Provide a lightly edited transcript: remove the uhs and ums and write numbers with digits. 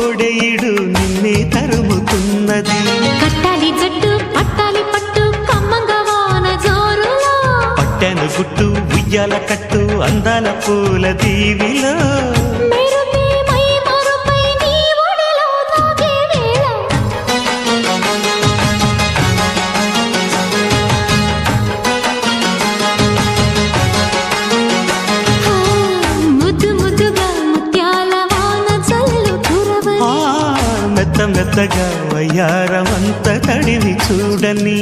కోడెయిడు నిన్నే తరుముతున్నది. కట్టాలి జట్టు పట్టాలి పట్టు కమ్మంగా వాన జోరులో, పట్టెను గుట్టు ఉయ్యాల కట్టు అందాల పూల దీవిలో. మెరుపే మై మరుపై నీ ఒడిలో తాగే వేళ, ముద్దు ముద్దుగా ముత్యాల వాన జల్లు కురవని, మెత్త మెత్తగా వయ్యారమంత తడివి చూడని.